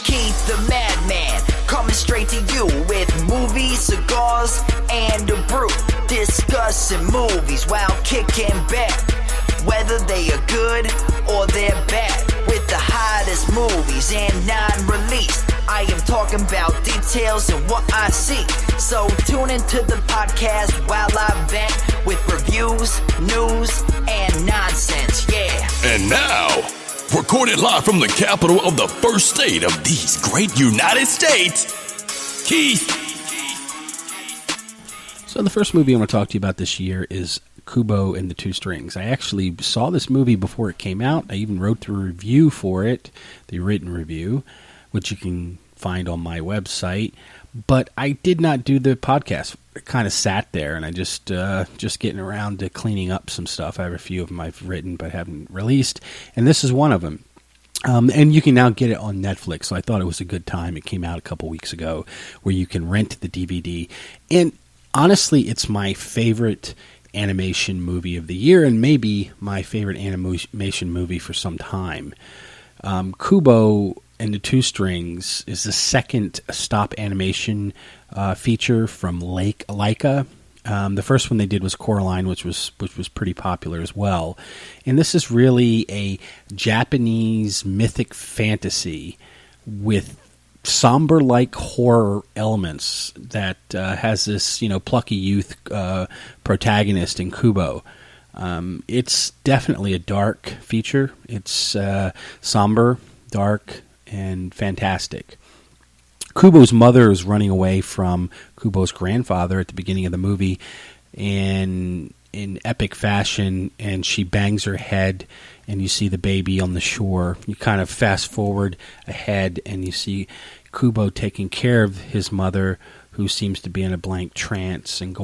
Keith the Madman, coming straight to you with movies, cigars, and a brew. Discussing movies while kicking back, whether they are good or they're bad. With the hottest movies and non-released, I am talking about details and what I see. So tune into the podcast while I vent with reviews, news, and nonsense, yeah. And now, recorded live from the capital of the first state of these great United States, Keith. So the first movie I want to talk to you about this year is Kubo and the Two Strings. I actually saw this movie before it came out. I even wrote the review for it, the written review, which you can find on my website. But I did not do the podcast. I kind of sat there, and I just getting around to cleaning up some stuff. I have a few of them I've written but haven't released, and this is one of them. And you can now get it on Netflix, so I thought it was a good time. It came out a couple weeks ago where you can rent the DVD. And honestly, it's my favorite animation movie of the year, and maybe my favorite animation movie for some time. Kubo and the Two Strings is the second stop animation feature from Laika. The first one they did was Coraline, which was pretty popular as well. And this is really a Japanese mythic fantasy with somber-like horror elements that has this, plucky youth protagonist in Kubo. It's definitely a dark feature. It's somber, dark, and fantastic. Kubo's mother is running away from Kubo's grandfather at the beginning of the movie in epic fashion, and she bangs her head, and you see the baby on the shore. You kind of fast forward ahead, and you see Kubo taking care of his mother, who seems to be in a blank trance, and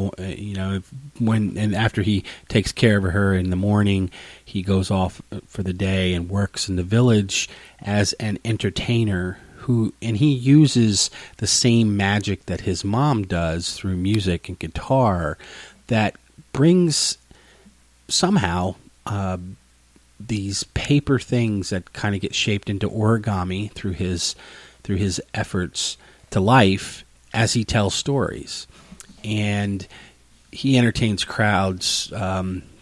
after he takes care of her in the morning, he goes off for the day and works in the village as an entertainer. And he uses the same magic that his mom does through music and guitar that brings somehow these paper things that kind of get shaped into origami through his efforts to life as he tells stories. And he entertains crowds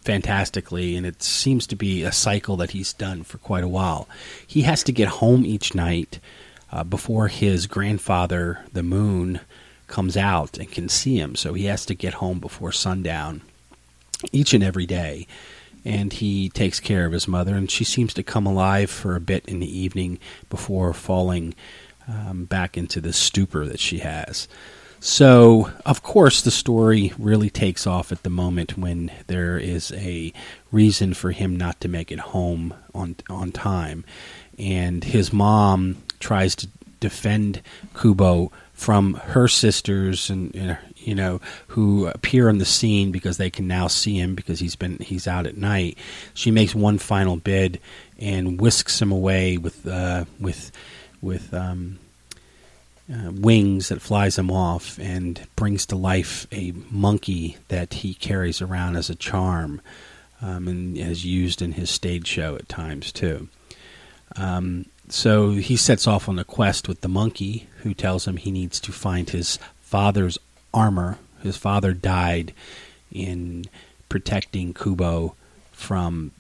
fantastically, and it seems to be a cycle that he's done for quite a while. He has to get home each night before his grandfather, the moon, comes out and can see him. So he has to get home before sundown each and every day. And he takes care of his mother, and she seems to come alive for a bit in the evening before falling back into the stupor that she has. So, of course, the story really takes off at the moment when there is a reason for him not to make it home on time. And his mom tries to defend Kubo from her sisters and who appear on the scene because they can now see him because he's out at night. She makes one final bid and whisks him away with wings that flies him off and brings to life a monkey that he carries around as a charm and has used in his stage show at times too. So he sets off on a quest with the monkey, who tells him he needs to find his father's armor. His father died in protecting Kubo from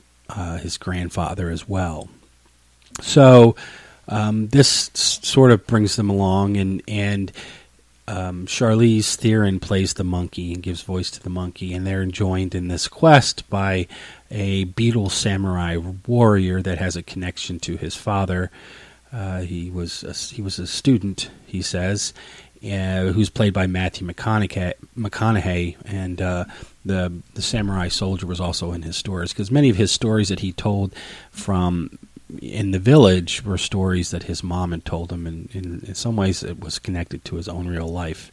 his grandfather as well. So this sort of brings them along, and Charlize Theron plays the monkey and gives voice to the monkey, and they're joined in this quest by a beetle samurai warrior that has a connection to his father. He was a student, he says, who's played by Matthew McConaughey, and the samurai soldier was also in his stories, because many of his stories that he told from in the village were stories that his mom had told him, and in some ways it was connected to his own real life.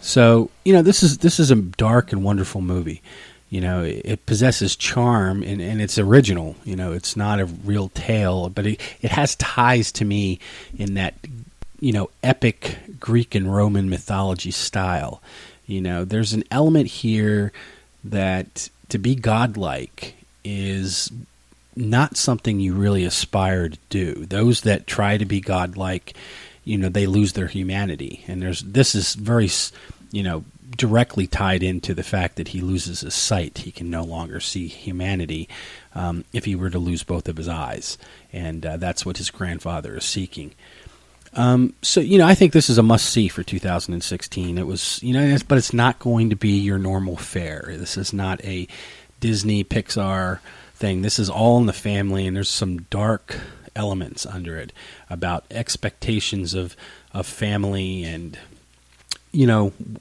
So this is a dark and wonderful movie. It possesses charm, and it's original. It's not a real tale, but it has ties to me in that epic Greek and Roman mythology style. There's an element here that to be godlike is not something you really aspire to do. Those that try to be godlike, they lose their humanity. And this is very, directly tied into the fact that he loses his sight. He can no longer see humanity if he were to lose both of his eyes. And that's what his grandfather is seeking. So, I think this is a must-see for 2016. It was, but it's not going to be your normal fare. This is not a Disney, Pixar thing. This is all in the family, and there's some dark elements under it about expectations of family and,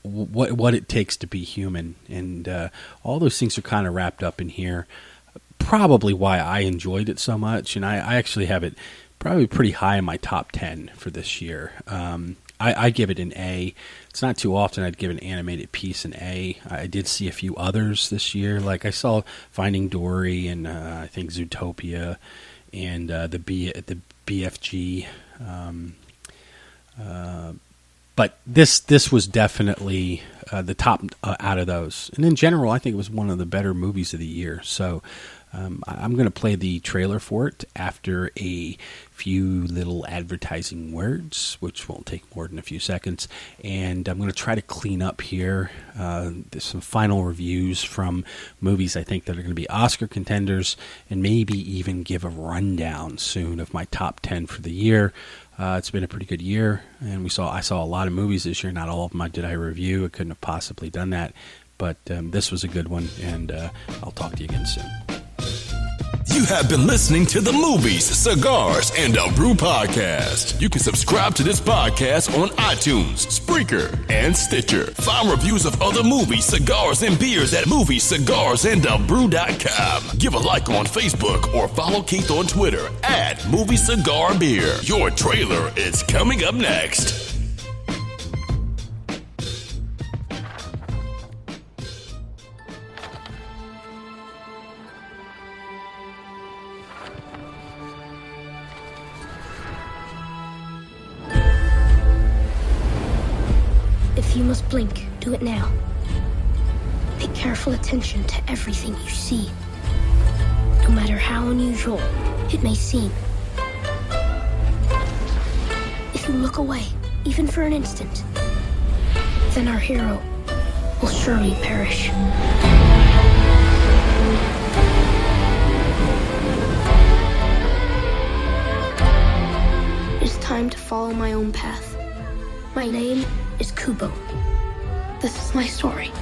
what it takes to be human. And all those things are kind of wrapped up in here. Probably why I enjoyed it so much, and I actually have it probably pretty high in my top 10 for this year. I give it an A. It's not too often I'd give an animated piece an A. I did see a few others this year. Like I saw Finding Dory and I think Zootopia and the BFG. But this was definitely the top out of those. And in general, I think it was one of the better movies of the year. So I'm going to play the trailer for it after a few little advertising words, which won't take more than a few seconds. And I'm going to try to clean up here. There's some final reviews from movies I think that are going to be Oscar contenders, and maybe even give a rundown soon of my top 10 for the year. It's been a pretty good year, and I saw a lot of movies this year. Not all of them did I review. I couldn't have possibly done that, but this was a good one, and I'll talk to you again soon. You have been listening to the Movies, Cigars, and a Brew podcast. You can subscribe to this podcast on iTunes, Spreaker, and Stitcher. Find reviews of other movies, cigars, and beers at moviescigarsandabrew.com. Give a like on Facebook or follow Keith on Twitter at Movie Cigar Beer. Your trailer is coming up next. If you must blink, do it now. Pay careful attention to everything you see, no matter how unusual it may seem. If you look away, even for an instant, then our hero will surely perish. It is time to follow my own path. My name is Kubo. This is my story.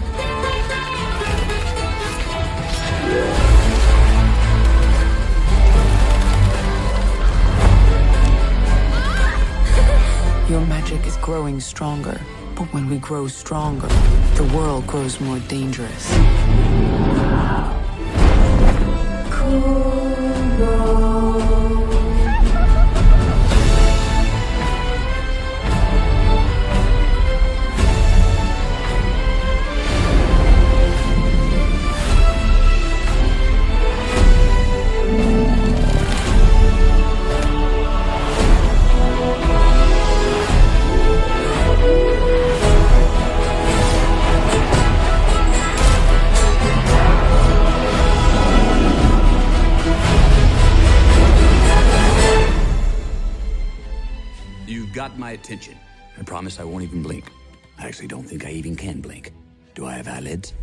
Your magic is growing stronger, but when we grow stronger, the world grows more dangerous. Got my attention. I promise I won't even blink. I actually don't think I even can blink. Do I have eyelids?